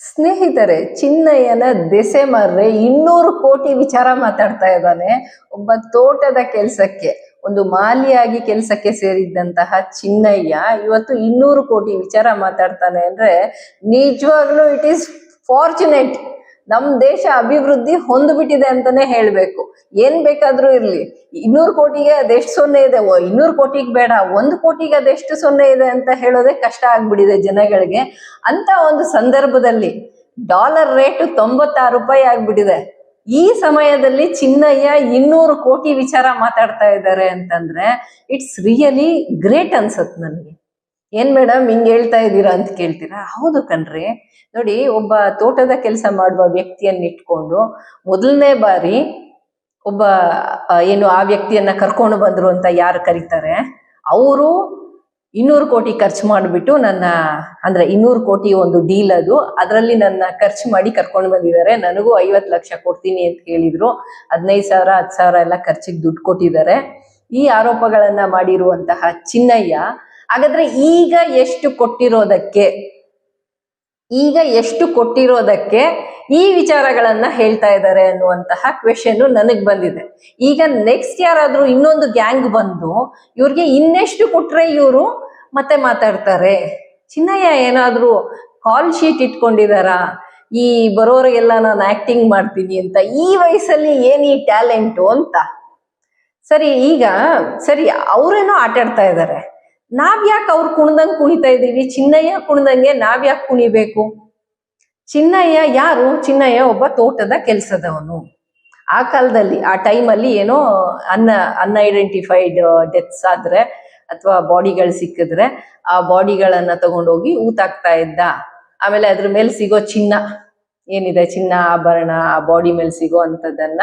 ಸ್ನೇಹಿತರೆ, ಚಿನ್ನಯ್ಯನ ದೆಸೆ ಮಾರ್ರೆ 200 ಕೋಟಿ ವಿಚಾರ ಮಾತಾಡ್ತಾ ಇದ್ದಾನೆ. ಒಬ್ಬ ತೋಟದ ಕೆಲ್ಸಕ್ಕೆ, ಒಂದು ಮಾಲಿಯಾಗಿ ಕೆಲ್ಸಕ್ಕೆ ಸೇರಿದ್ದಂತಹ ಚಿನ್ನಯ್ಯ ಇವತ್ತು 200 ಕೋಟಿ ವಿಚಾರ ಮಾತಾಡ್ತಾನೆ ಅಂದ್ರೆ ನಿಜವಾಗ್ಲೂ ಇಟ್ ಈಸ್ ಫಾರ್ಚುನೇಟ್. ನಮ್ ದೇಶ ಅಭಿವೃದ್ಧಿ ಹೊಂದ್ಬಿಟ್ಟಿದೆ ಅಂತಾನೆ ಹೇಳ್ಬೇಕು. ಏನ್ ಬೇಕಾದ್ರೂ ಇರ್ಲಿ, 200 ಕೋಟಿಗೆ ಅದೆಷ್ಟು ಸೊನ್ನೆ ಇದೆ, 200 ಕೋಟಿಗೆ ಬೇಡ, 1 ಕೋಟಿಗೆ ಅದೆಷ್ಟು ಸೊನ್ನೆ ಇದೆ ಅಂತ ಹೇಳೋದೇ ಕಷ್ಟ ಆಗ್ಬಿಟ್ಟಿದೆ ಜನಗಳಿಗೆ. ಅಂತ ಒಂದು ಸಂದರ್ಭದಲ್ಲಿ ಡಾಲರ್ ರೇಟ್ 96 ರೂಪಾಯಿ ಆಗ್ಬಿಟ್ಟಿದೆ. ಈ ಸಮಯದಲ್ಲಿ ಚಿನ್ನಯ್ಯ 200 ಕೋಟಿ ವಿಚಾರ ಮಾತಾಡ್ತಾ ಇದ್ದಾರೆ ಅಂತಂದ್ರೆ ಇಟ್ಸ್ ರಿಯಲಿ ಗ್ರೇಟ್ ಅನ್ಸತ್ ನನಗೆ. ಏನ್ ಮೇಡಮ್ ಹಿಂಗ್ ಹೇಳ್ತಾ ಇದ್ದೀರಾ ಅಂತ ಕೇಳ್ತೀರಾ? ಹೌದು ಕಣ್ರಿ. ನೋಡಿ, ಒಬ್ಬ ತೋಟದ ಕೆಲಸ ಮಾಡುವ ವ್ಯಕ್ತಿಯನ್ನ ಇಟ್ಕೊಂಡು ಮೊದಲನೇ ಬಾರಿ ಒಬ್ಬ ಆ ವ್ಯಕ್ತಿಯನ್ನ ಕರ್ಕೊಂಡು ಬಂದ್ರು ಅಂತ ಯಾರು ಕರೀತಾರೆ, ಅವರು 200 ಕೋಟಿ ಖರ್ಚು ಮಾಡಿಬಿಟ್ಟು ಅಂದ್ರೆ 200 ಕೋಟಿ ಒಂದು ಡೀಲ್ ಅದು, ಅದರಲ್ಲಿ ನನ್ನ ಖರ್ಚು ಮಾಡಿ ಕರ್ಕೊಂಡು ಬಂದಿದ್ದಾರೆ. ನನಗೂ 50 ಲಕ್ಷ ಕೊಡ್ತೀನಿ ಅಂತ ಹೇಳಿದ್ರು. 15,000 10,000 ಎಲ್ಲ ಖರ್ಚಿಗೆ ದುಡ್ಡು ಕೊಟ್ಟಿದ್ದಾರೆ. ಈ ಆರೋಪಗಳನ್ನ ಮಾಡಿರುವಂತಹ ಚಿನ್ನಯ್ಯ ಹಾಗಾದ್ರೆ ಈಗ ಎಷ್ಟು ಕೊಟ್ಟಿರೋದಕ್ಕೆ ಈ ವಿಚಾರಗಳನ್ನ ಹೇಳ್ತಾ ಇದ್ದಾರೆ ಅನ್ನುವಂತಹ ಕ್ವೆಶನ್ ನನಗ್ ಬಂದಿದೆ. ಈಗ ನೆಕ್ಸ್ಟ್ ಯಾರಾದ್ರೂ ಇನ್ನೊಂದು ಗ್ಯಾಂಗ್ ಬಂದು ಇವ್ರಿಗೆ ಇನ್ನೆಷ್ಟು ಕೊಟ್ರೆ ಇವರು ಮತ್ತೆ ಮಾತಾಡ್ತಾರೆ? ಚಿನ್ನಯ್ಯ ಏನಾದ್ರೂ ಕಾಲ್ ಶೀಟ್ ಇಟ್ಕೊಂಡಿದಾರ? ಈ ಬರೋರಿಗೆಲ್ಲ ನಾನು ಆಕ್ಟಿಂಗ್ ಮಾಡ್ತೀನಿ ಅಂತ, ಈ ವಯಸ್ಸಲ್ಲಿ ಏನ್ ಈ ಟ್ಯಾಲೆಂಟು ಅಂತ. ಸರಿ ಅವ್ರೇನೋ ಆಟಾಡ್ತಾ ಇದ್ದಾರೆ, ನಾವ್ ಯಾಕೆ ಅವ್ರು ಕುಣ್ದಂಗ್ ಕುಣಿತಾ ಇದೀವಿ? ಚಿನ್ನಯ್ಯ ಕುಣ್ದಂಗೆ ನಾವ್ ಯಾಕೆ ಕುಣಿಬೇಕು? ಚಿನ್ನಯ್ಯ ಯಾರು? ಚಿನ್ನಯ್ಯ ಒಬ್ಬ ತೋಟದ ಕೆಲ್ಸದವನು. ಆ ಕಾಲದಲ್ಲಿ, ಆ ಟೈಮಲ್ಲಿ ಏನೋ ಅನ್ಐಡೆಂಟಿಫೈಡ್ ಡೆತ್ಸ್ ಆದ್ರೆ ಅಥವಾ ಬಾಡಿಗಳು ಸಿಕ್ಕಿದ್ರೆ ಆ ಬಾಡಿಗಳನ್ನ ತಗೊಂಡೋಗಿ ಊತಾಕ್ತಾ ಇದ್ದ. ಆಮೇಲೆ ಅದ್ರ ಮೇಲೆ ಸಿಗೋ ಚಿನ್ನ ಏನಿದೆ, ಚಿನ್ನ ಆಭರಣ, ಆ ಬಾಡಿ ಮೇಲೆ ಸಿಗೋ ಅಂತದನ್ನ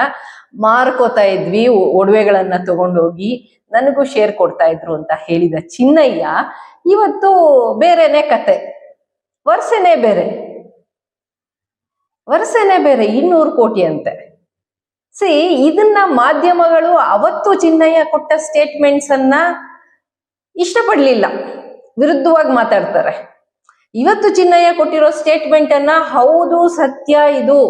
ಮಾರ್ಕೋತಾ ಇದ್ವಿ, ಒಡವೆಗಳನ್ನ ತಗೊಂಡೋಗಿ ನನಗೂ ಶೇರ್ ಕೊಡ್ತಾ ಇದ್ರು ಅಂತ ಹೇಳಿದ ಚಿನ್ನಯ್ಯ ಇವತ್ತು ಬೇರೆನೆ ಕತೆ. ವರ್ಷನೇ ಬೇರೆ 200 ಕೋಟಿ ಅಂತೆ. ಇದನ್ನ ಮಾಧ್ಯಮಗಳು ಅವತ್ತು ಚಿನ್ನಯ್ಯ ಕೊಟ್ಟ ಸ್ಟೇಟ್ಮೆಂಟ್ಸ್ ಅನ್ನ ಇಷ್ಟಪಡ್ಲಿಲ್ಲ, ವಿರುದ್ಧವಾಗಿ ಮಾತಾಡ್ತಾರೆ. ಇವತ್ತು ಚಿನ್ನಯ್ಯ ಕೊಟ್ಟಿರೋ ಸ್ಟೇಟ್ಮೆಂಟ್ ಅನ್ನ ಹೌದು, ಸತ್ಯ ಇದು,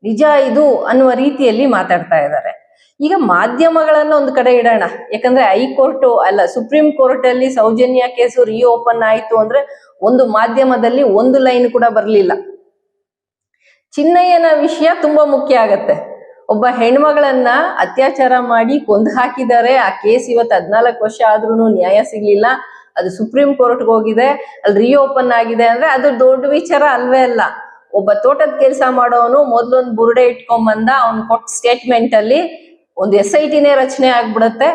ನಿಜ ಇದು ಅನ್ನುವ ರೀತಿಯಲ್ಲಿ ಮಾತಾಡ್ತಾ ಇದ್ದಾರೆ. ಈಗ ಮಾಧ್ಯಮಗಳನ್ನ ಒಂದು ಕಡೆ ಇಡೋಣ, ಯಾಕಂದ್ರೆ ಸುಪ್ರೀಂ ಕೋರ್ಟ್ ಅಲ್ಲಿ ಸೌಜನ್ಯ ಕೇಸು ರೀಓಪನ್ ಆಯ್ತು ಅಂದ್ರೆ ಒಂದು ಮಾಧ್ಯಮದಲ್ಲಿ ಒಂದು ಲೈನ್ ಕೂಡ ಬರ್ಲಿಲ್ಲ. ಚಿನ್ನಯ್ಯನ ವಿಷಯ ತುಂಬಾ ಮುಖ್ಯ ಆಗತ್ತೆ. ಒಬ್ಬ ಹೆಣ್ಮಗಳನ್ನ ಅತ್ಯಾಚಾರ ಮಾಡಿ ಕೊಂದು ಹಾಕಿದ್ದಾರೆ. ಆ ಕೇಸ್ ಇವತ್ತು 14 ವರ್ಷ ಆದ್ರೂ ನ್ಯಾಯ ಸಿಗ್ಲಿಲ್ಲ. ಅದು ಸುಪ್ರೀಂ ಕೋರ್ಟ್ಗೆ ಹೋಗಿದೆ, ಅಲ್ಲಿ ರೀಓಪನ್ ಆಗಿದೆ ಅಂದ್ರೆ ಅದು ದೊಡ್ಡ ವಿಚಾರ ಅಲ್ವೇ ಅಲ್ಲ. ಒಬ್ಬ ತೋಟದ ಕೆಲಸ ಮಾಡೋನು ಮೊದ್ಲೊಂದು ಬುರುಡೆ ಇಟ್ಕೊಂಡ್ಬಂದ, ಅವ್ನು ಕೊಟ್ಟ ಸ್ಟೇಟ್ಮೆಂಟ್ ಅಲ್ಲಿ ಒಂದು SITನೇ ರಚನೆ ಆಗ್ಬಿಡತ್ತೆ.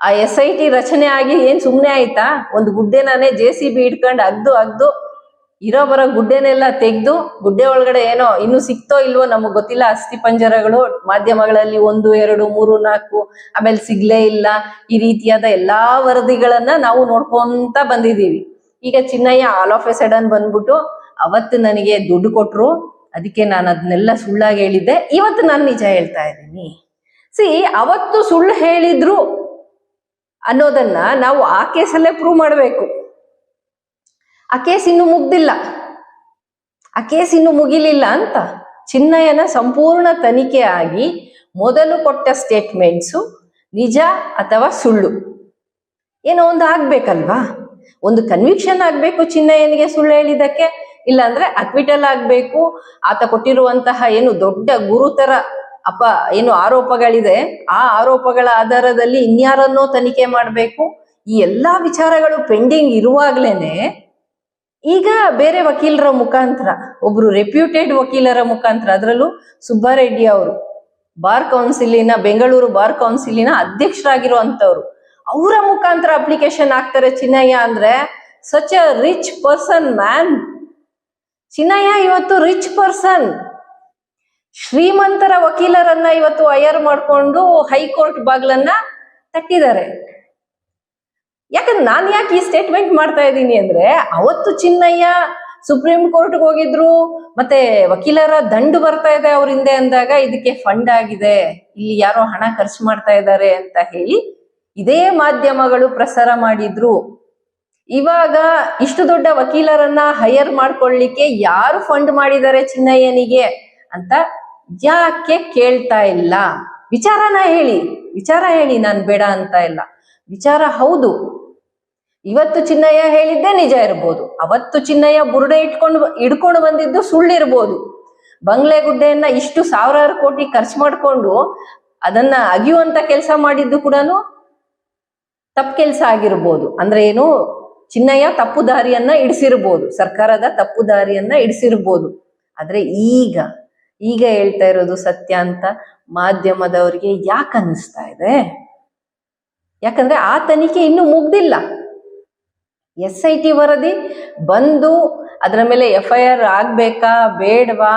ಆ SIT ರಚನೆ ಆಗಿ ಏನ್ ಸುಮ್ನೆ ಆಯ್ತಾ? ಒಂದು ಗುಡ್ಡೆನೇ JCB ಇಟ್ಕೊಂಡು ಅಗ್ದು ಇರೋ ಬರೋ ಗುಡ್ಡೆನೆಲ್ಲ ತೆಗ್ದು, ಗುಡ್ಡೆ ಒಳಗಡೆ ಏನೋ ಇನ್ನು ಸಿಕ್ತೋ ಇಲ್ವೋ ನಮಗ್ ಗೊತ್ತಿಲ್ಲ, ಅಸ್ಥಿ ಪಂಜರಗಳು ಮಾಧ್ಯಮಗಳಲ್ಲಿ 1 2 3 4 ಆಮೇಲೆ ಸಿಗ್ಲೇ ಇಲ್ಲ. ಈ ರೀತಿಯಾದ ಎಲ್ಲಾ ವರದಿಗಳನ್ನ ನಾವು ನೋಡ್ಕೊಂತ ಬಂದಿದೀವಿ. ಈಗ Chinnaiah all of A sudden ಬಂದ್ಬಿಟ್ಟು ಅವತ್ತು ನನಗೆ ದುಡ್ಡು ಕೊಟ್ರು, ಅದಕ್ಕೆ ನಾನು ಅದನ್ನೆಲ್ಲ ಸುಳ್ಳಾಗಿ ಹೇಳಿದ್ದೆ, ಇವತ್ತು ನಾನು ನಿಜ ಹೇಳ್ತಾ ಇದ್ದೀನಿ. ಅವತ್ತು ಸುಳ್ಳು ಹೇಳಿದ್ರು ಅನ್ನೋದನ್ನ ನಾವು ಆ ಕೇಸಲ್ಲೇ ಪ್ರೂವ್ ಮಾಡ್ಬೇಕು. ಆ ಕೇಸ್ ಇನ್ನು ಮುಗಿಲಿಲ್ಲ ಅಂತ. ಚಿನ್ನಯ್ಯನ ಸಂಪೂರ್ಣ ತನಿಖೆ ಆಗಿ ಮೊದಲು ಕೊಟ್ಟ ಸ್ಟೇಟ್ಮೆಂಟ್ಸು ನಿಜ ಅಥವಾ ಸುಳ್ಳು ಏನೋ ಒಂದು ಆಗ್ಬೇಕಲ್ವಾ? ಒಂದು ಕನ್ವಿಕ್ಷನ್ ಆಗ್ಬೇಕು ಚಿನ್ನಯ್ಯನಿಗೆ ಸುಳ್ಳು ಹೇಳಿದಕ್ಕೆ, ಇಲ್ಲಾಂದ್ರೆ ಅಕ್ವಿಟಲ್ ಆಗ್ಬೇಕು. ಆತ ಕೊಟ್ಟಿರುವಂತಹ ಏನು ದೊಡ್ಡ ಗುರುತರ ಆರೋಪಗಳಿದೆ, ಆ ಆರೋಪಗಳ ಆಧಾರದಲ್ಲಿ ಇನ್ಯಾರನ್ನೋ ತನಿಖೆ ಮಾಡ್ಬೇಕು. ಈ ಎಲ್ಲಾ ವಿಚಾರಗಳು ಪೆಂಡಿಂಗ್ ಇರುವಾಗ್ಲೇನೆ ಈಗ ಬೇರೆ ವಕೀಲರ ಮುಖಾಂತರ, ಒಬ್ರು ರೆಪ್ಯೂಟೆಡ್ ವಕೀಲರ ಮುಖಾಂತರ, ಅದರಲ್ಲೂ ಸುಬ್ಬಾರೆಡ್ಡಿ ಅವರು ಬೆಂಗಳೂರು ಬಾರ್ ಕೌನ್ಸಿಲಿನ ಅಧ್ಯಕ್ಷರಾಗಿರುವಂತವ್ರು, ಅವರ ಮುಖಾಂತರ ಅಪ್ಲಿಕೇಶನ್ ಹಾಕ್ತಾರೆ ಚಿನ್ನಯ್ಯ. ಅಂದ್ರೆ such a rich person man. Chinnaiah ಇವತ್ತು ರಿಚ್ ಪರ್ಸನ್, ಶ್ರೀಮಂತರ ವಕೀಲರನ್ನ ಇವತ್ತು ಹೈಯರ್ ಮಾಡ್ಕೊಂಡು ಹೈಕೋರ್ಟ್ ಬಾಗ್ಲನ್ನ ತಟ್ಟಿದ್ದಾರೆ. ಯಾಕಂದ್ರೆ ನಾನು ಯಾಕೆ ಈ ಸ್ಟೇಟ್ಮೆಂಟ್ ಮಾಡ್ತಾ ಇದ್ದೀನಿ ಅಂದ್ರೆ, ಅವತ್ತು ಚಿನ್ನಯ್ಯ ಸುಪ್ರೀಂ ಕೋರ್ಟ್ಗೆ ಹೋಗಿದ್ರು, ಮತ್ತೆ ವಕೀಲರ ದಂಡು ಬರ್ತಾ ಇದೆ ಅವ್ರ ಹಿಂದೆ ಅಂದಾಗ ಇದಕ್ಕೆ ಫಂಡ್ ಆಗಿದೆ, ಇಲ್ಲಿ ಯಾರೋ ಹಣ ಖರ್ಚು ಮಾಡ್ತಾ ಇದ್ದಾರೆ ಅಂತ ಹೇಳಿ ಇದೇ ಮಾಧ್ಯಮಗಳು ಪ್ರಸಾರ ಮಾಡಿದ್ರು. ಇವಾಗ ಇಷ್ಟು ದೊಡ್ಡ ವಕೀಲರನ್ನ ಹೈಯರ್ ಮಾಡ್ಕೊಳ್ಳಿಕ್ಕೆ ಯಾರು ಫಂಡ್ ಮಾಡಿದ್ದಾರೆ ಚಿನ್ನಯ್ಯನಿಗೆ ಅಂತ ಯಾಕೆ ಕೇಳ್ತಾ ಇಲ್ಲ? ವಿಚಾರ ಹೇಳಿ, ನಾನು ಬೇಡ ಅಂತ ಇಲ್ಲ. ವಿಚಾರ ಹೌದು, ಇವತ್ತು ಚಿನ್ನಯ್ಯ ಹೇಳಿದ್ದೇ ನಿಜ ಇರ್ಬೋದು, ಅವತ್ತು ಚಿನ್ನಯ್ಯ ಬುರುಡೆ ಹಿಡ್ಕೊಂಡು ಬಂದಿದ್ದು ಸುಳ್ಳಿರ್ಬೋದು. ಬಂಗ್ಲೆ ಗುಡ್ಡೆಯನ್ನ ಇಷ್ಟು ಸಾವಿರಾರು ಕೋಟಿ ಖರ್ಚು ಮಾಡ್ಕೊಂಡು ಅದನ್ನ ಅಗಿಯುವಂತ ಕೆಲಸ ಮಾಡಿದ್ದು ಕೂಡ ತಪ್ಪು ಕೆಲಸ ಆಗಿರ್ಬೋದು. ಅಂದ್ರೆ ಏನು, ಚಿನ್ನಯ್ಯ ತಪ್ಪು ದಾರಿಯನ್ನ ಇಡಿಸಿರ್ಬೋದು, ಸರ್ಕಾರದ ತಪ್ಪು ದಾರಿಯನ್ನ ಇಡಿಸಿರ್ಬೋದು. ಆದ್ರೆ ಈಗ ಹೇಳ್ತಾ ಇರೋದು ಸತ್ಯ ಅಂತ ಮಾಧ್ಯಮದವರಿಗೆ ಯಾಕೆ ಅನ್ನಿಸ್ತಾ ಇದೆ? ಯಾಕಂದ್ರೆ ಆ ತನಿಖೆ ಇನ್ನೂ ಮುಗ್ದಿಲ್ಲ. SIT ವರದಿ ಬಂದು ಅದರ ಮೇಲೆ FIR ಆಗ್ಬೇಕಾ ಬೇಡವಾ,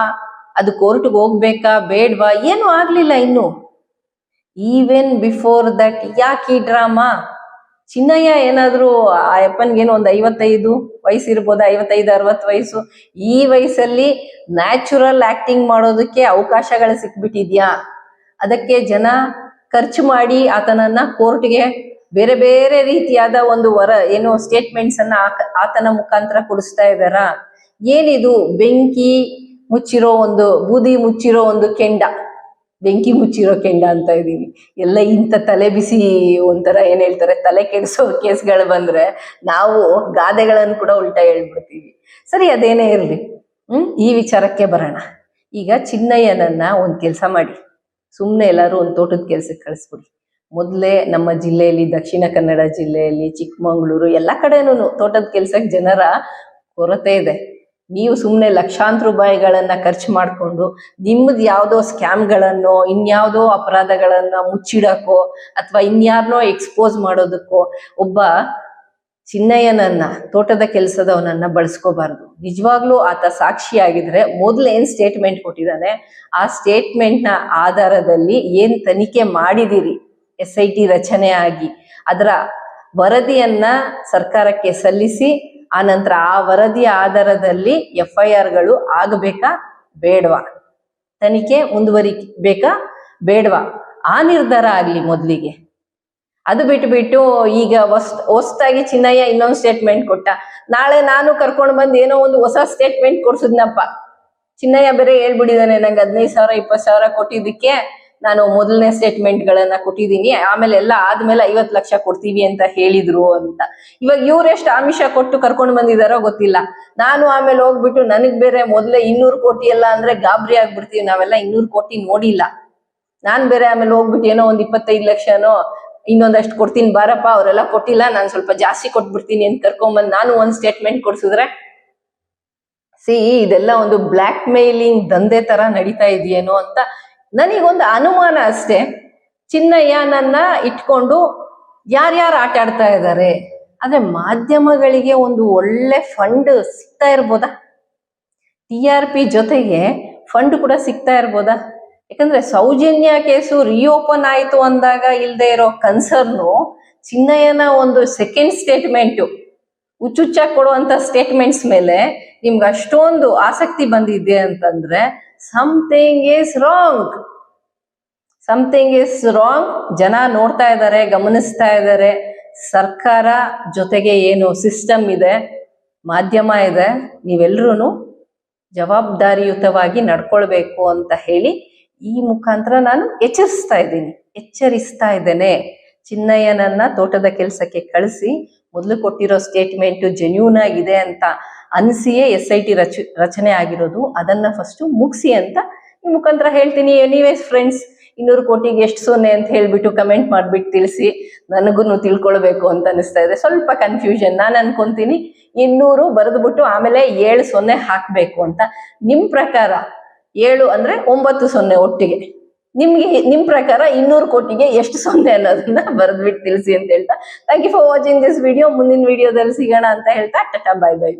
ಅದು ಕೋರ್ಟ್ಗೆ ಹೋಗ್ಬೇಕಾ ಬೇಡವಾ, ಏನು ಆಗ್ಲಿಲ್ಲ ಇನ್ನು. ಈವೆನ್ ಬಿಫೋರ್ ದಟ್ ಯಾಕೆ ಈ ಡ್ರಾಮಾ? ಚಿನ್ನಯ್ಯ ಏನಾದ್ರು ಆ ಅಪ್ಪನ್ಗೇನು ಒಂದು 55 ವಯಸ್ಸು ಇರ್ಬೋದ, 55-60 ವಯಸ್ಸು. ಈ ವಯಸ್ಸಲ್ಲಿ ನ್ಯಾಚುರಲ್ ಆಕ್ಟಿಂಗ್ ಮಾಡೋದಕ್ಕೆ ಅವಕಾಶಗಳು ಸಿಕ್ಬಿಟ್ಟಿದ್ಯಾ? ಅದಕ್ಕೆ ಜನ ಖರ್ಚು ಮಾಡಿ ಆತನನ್ನ ಕೋರ್ಟ್ಗೆ ಬೇರೆ ಬೇರೆ ರೀತಿಯಾದ ಒಂದು ಸ್ಟೇಟ್ಮೆಂಟ್ಸ್ ಅನ್ನ ಆತನ ಮುಖಾಂತರ ಕೊಡಿಸ್ತಾ ಇದ್ದಾರ? ಏನಿದು ಬೆಂಕಿ ಮುಚ್ಚಿರೋ ಬೂದಿ ಮುಚ್ಚಿರೋ ಕೆಂಡ, ಬೆಂಕಿ ಮುಚ್ಚಿರೋ ಕೆಂಡ ಅಂತ ಇದೀನಿ. ಎಲ್ಲ ಇಂಥ ತಲೆ ಬಿಸಿ ಒಂಥರ ಏನ್ ಹೇಳ್ತಾರೆ, ತಲೆ ಕೆಡಿಸೋ ಕೇಸ್ಗಳು ಬಂದ್ರೆ ನಾವು ಗಾದೆಗಳನ್ನು ಕೂಡ ಉಲ್ಟಾ ಹೇಳ್ಬಿಡ್ತೀವಿ. ಸರಿ, ಅದೇನೇ ಇರ್ಲಿ. ಈ ವಿಚಾರಕ್ಕೆ ಬರೋಣ. ಈಗ ಚಿನ್ನಯ್ಯನನ್ನ ಒಂದ್ ಕೆಲಸ ಮಾಡಿ, ಸುಮ್ನೆ ಎಲ್ಲಾರು ಒಂದ್ ತೋಟದ ಕೆಲ್ಸಕ್ಕೆ ಕಳಿಸ್ಬಿಡಿ. ಮೊದ್ಲೇ ನಮ್ಮ ಜಿಲ್ಲೆಯಲ್ಲಿ, ದಕ್ಷಿಣ ಕನ್ನಡ ಜಿಲ್ಲೆಯಲ್ಲಿ, ಚಿಕ್ಕಮಂಗ್ಳೂರು ಎಲ್ಲ ಕಡೆನೂ ತೋಟದ ಕೆಲ್ಸಕ್ಕೆ ಜನರ ಕೊರತೆ ಇದೆ. ನೀವು ಸುಮ್ಮನೆ ಲಕ್ಷಾಂತರ ರೂಪಾಯಿಗಳನ್ನ ಖರ್ಚು ಮಾಡಿಕೊಂಡು ನಿಮ್ಮದು ಯಾವುದೋ ಸ್ಕ್ಯಾಮ್ಗಳನ್ನೋ ಇನ್ಯಾವುದೋ ಅಪರಾಧಗಳನ್ನ ಮುಚ್ಚಿಡಕ್ಕೋ ಅಥವಾ ಇನ್ಯಾರನೋ ಎಕ್ಸ್ಪೋಸ್ ಮಾಡೋದಕ್ಕೋ ಒಬ್ಬ ಚಿನ್ನಯ್ಯನನ್ನ, ತೋಟದ ಕೆಲಸದವನನ್ನ ಬಳಸ್ಕೋಬಾರ್ದು. ನಿಜವಾಗ್ಲೂ ಆತ ಸಾಕ್ಷಿಯಾಗಿದ್ರೆ ಮೊದಲು ಏನ್ ಸ್ಟೇಟ್ಮೆಂಟ್ ಕೊಟ್ಟಿದ್ದಾನೆ, ಆ ಸ್ಟೇಟ್ಮೆಂಟ್ ನ ಆಧಾರದಲ್ಲಿ ಏನ್ ತನಿಖೆ ಮಾಡಿದಿರಿ, SIT ರಚನೆ ಆಗಿ ಅದರ ವರದಿಯನ್ನ ಸರ್ಕಾರಕ್ಕೆ ಸಲ್ಲಿಸಿ, ಆ ನಂತರ ಆ ವರದಿಯ ಆಧಾರದಲ್ಲಿ FIRಗಳು ಆಗಬೇಕಾ ಬೇಡವಾ, ತನಿಖೆ ಮುಂದುವರಿಬೇಕಾ ಬೇಡವಾ, ಆ ನಿರ್ಧಾರ ಆಗ್ಲಿ ಮೊದ್ಲಿಗೆ. ಅದು ಬಿಟ್ಟು ಈಗ ಹೊಸ್ತಾಗಿ ಚಿನ್ನಯ್ಯ ಇನ್ನೊಂದು ಸ್ಟೇಟ್ಮೆಂಟ್ ಕೊಟ್ಟ, ನಾಳೆ ನಾನು ಕರ್ಕೊಂಡು ಬಂದು ಏನೋ ಒಂದು ಹೊಸ ಸ್ಟೇಟ್ಮೆಂಟ್ ಕೊಡ್ಸಿದ್ನಪ್ಪ. ಚಿನ್ನಯ್ಯ ಬೇರೆ ಹೇಳ್ಬಿಟ್ಟಿದ್ದಾನೆ, ನಂಗೆ 15,000 20,000 ಕೊಟ್ಟಿದ್ದಕ್ಕೆ ನಾನು ಮೊದಲನೇ ಸ್ಟೇಟ್ಮೆಂಟ್ಗಳನ್ನ ಕೊಟ್ಟಿದ್ದೀನಿ, ಆಮೇಲೆ ಎಲ್ಲ ಆದ್ಮೇಲೆ 50 ಲಕ್ಷ ಕೊಡ್ತೀವಿ ಅಂತ ಹೇಳಿದ್ರು ಅಂತ. ಇವಾಗ ಇವ್ರೆಷ್ಟು ಆಮಿಷ ಕೊಟ್ಟು ಕರ್ಕೊಂಡು ಬಂದಿದಾರೋ ಗೊತ್ತಿಲ್ಲ. ನಾನು ಆಮೇಲೆ ಹೋಗ್ಬಿಟ್ಟು ನನಗ್ ಬೇರೆ ಮೊದಲೇ 200 ಕೋಟಿ ಎಲ್ಲ ಅಂದ್ರೆ ಗಾಬರಿ ಆಗ್ಬಿಡ್ತೀವಿ, ನಾವೆಲ್ಲ 200 ಕೋಟಿ ನೋಡಿಲ್ಲ. ನಾನ್ ಬೇರೆ ಆಮೇಲೆ ಹೋಗ್ಬಿಟ್ಟು ಏನೋ ಒಂದು 25 ಲಕ್ಷನೋ ಇನ್ನೊಂದಷ್ಟು ಕೊಡ್ತೀನಿ ಬಾರಪ್ಪ, ಅವರೆಲ್ಲ ಕೊಟ್ಟಿಲ್ಲ, ನಾನು ಸ್ವಲ್ಪ ಜಾಸ್ತಿ ಕೊಟ್ಬಿಡ್ತೀನಿ ಅಂತ ಕರ್ಕೊಂಬಂದ್ ನಾನು ಒಂದ್ ಸ್ಟೇಟ್ಮೆಂಟ್ ಕೊಡ್ಸಿದ್ರೆ, ಇದೆಲ್ಲ ಒಂದು ಬ್ಲ್ಯಾಕ್ ಮೇಲಿಂಗ್ ದಂಧೆ ತರ ನಡೀತಾ ಇದೆಯೇನೋ ಅಂತ ನನಗೊಂದು ಅನುಮಾನ ಅಷ್ಟೇ. ಚಿನ್ನಯ್ಯನನ್ನ ಇಟ್ಕೊಂಡು ಯಾರ್ಯಾರು ಆಟ ಆಡ್ತಾ ಇದ್ದಾರೆ. ಆದ್ರೆ ಮಾಧ್ಯಮಗಳಿಗೆ ಒಂದು ಒಳ್ಳೆ ಫಂಡ್ ಸಿಗ್ತಾ ಇರ್ಬೋದಾ? TRP ಜೊತೆಗೆ ಫಂಡ್ ಕೂಡ ಸಿಗ್ತಾ ಇರ್ಬೋದಾ? ಯಾಕಂದ್ರೆ ಸೌಜನ್ಯ ಕೇಸು ರಿಓಪನ್ ಆಯ್ತು ಅಂದಾಗ ಇಲ್ದೇ ಇರೋ ಕನ್ಸರ್ನು ಚಿನ್ನಯ್ಯನ ಒಂದು ಸೆಕೆಂಡ್ ಸ್ಟೇಟ್ಮೆಂಟ್, ಹುಚ್ಚುಚ್ಚಾಗಿ ಕೊಡುವಂತ ಸ್ಟೇಟ್ಮೆಂಟ್ಸ್ ಮೇಲೆ ನಿಮ್ಗೆ ಅಷ್ಟೊಂದು ಆಸಕ್ತಿ ಬಂದಿದೆ ಅಂತಂದ್ರೆ ಸಮಥಿಂಗ್ ಈಸ್ ರಾಂಗ್. ಜನ ನೋಡ್ತಾ ಇದ್ದಾರೆ, ಗಮನಿಸ್ತಾ ಇದ್ದಾರೆ. ಸರ್ಕಾರ ಜೊತೆಗೆ ಏನು ಸಿಸ್ಟಮ್ ಇದೆ, ಮಾಧ್ಯಮ ಇದೆ, ನೀವೆಲ್ಲರೂ ಜವಾಬ್ದಾರಿಯುತವಾಗಿ ನಡ್ಕೊಳ್ಬೇಕು ಅಂತ ಹೇಳಿ ಈ ಮುಖಾಂತರ ನಾನು ಎಚ್ಚರಿಸ್ತಾ ಇದ್ದೇನೆ. ಚಿನ್ನಯ್ಯನನ್ನ ತೋಟದ ಕೆಲಸಕ್ಕೆ ಕಳಿಸಿ ಮೊದಲು ಕೊಟ್ಟಿರೋ ಸ್ಟೇಟ್ಮೆಂಟ್ ಜೆನ್ಯೂನ್ ಆಗಿದೆ ಅಂತ ಅನಿಸಿಯೇ SIT ರಚನೆ ಆಗಿರೋದು, ಅದನ್ನ ಫಸ್ಟ್ ಮುಗಿಸಿ ಅಂತ ಈ ಮುಖಾಂತರ ಹೇಳ್ತೀನಿ. ಎನಿವೇಸ್ ಫ್ರೆಂಡ್ಸ್, 200 ಕೋಟಿಗೆ ಎಷ್ಟು ಸೊನ್ನೆ ಅಂತ ಹೇಳ್ಬಿಟ್ಟು ಕಮೆಂಟ್ ಮಾಡ್ಬಿಟ್ಟು ತಿಳಿಸಿ, ನನಗೂ ತಿಳ್ಕೊಳ್ಬೇಕು ಅಂತ ಅನಿಸ್ತಾ ಇದೆ. ಸ್ವಲ್ಪ ಕನ್ಫ್ಯೂಷನ್. ನಾನು ಅನ್ಕೊಂತೀನಿ 200 ಬರೆದ್ಬಿಟ್ಟು ಆಮೇಲೆ 7 ಸೊನ್ನೆ ಹಾಕ್ಬೇಕು ಅಂತ. ನಿಮ್ ಪ್ರಕಾರ 7 ಅಂದ್ರೆ 9 ಸೊನ್ನೆ ಒಟ್ಟಿಗೆ. ನಿಮ್ ಪ್ರಕಾರ 200 ಕೋಟಿಗೆ ಎಷ್ಟು ಸೊನ್ನೆ ಅನ್ನೋದನ್ನ ಬರೆದ್ಬಿಟ್ಟು ತಿಳಿಸಿ ಅಂತ ಹೇಳ್ತಾ, thank you for watching this video. ಮುಂದಿನ ವಿಡಿಯೋದಲ್ಲಿ ಸಿಗೋಣ ಅಂತ ಹೇಳ್ತಾ ಟಾಟಾ, ಬೈ ಬೈ.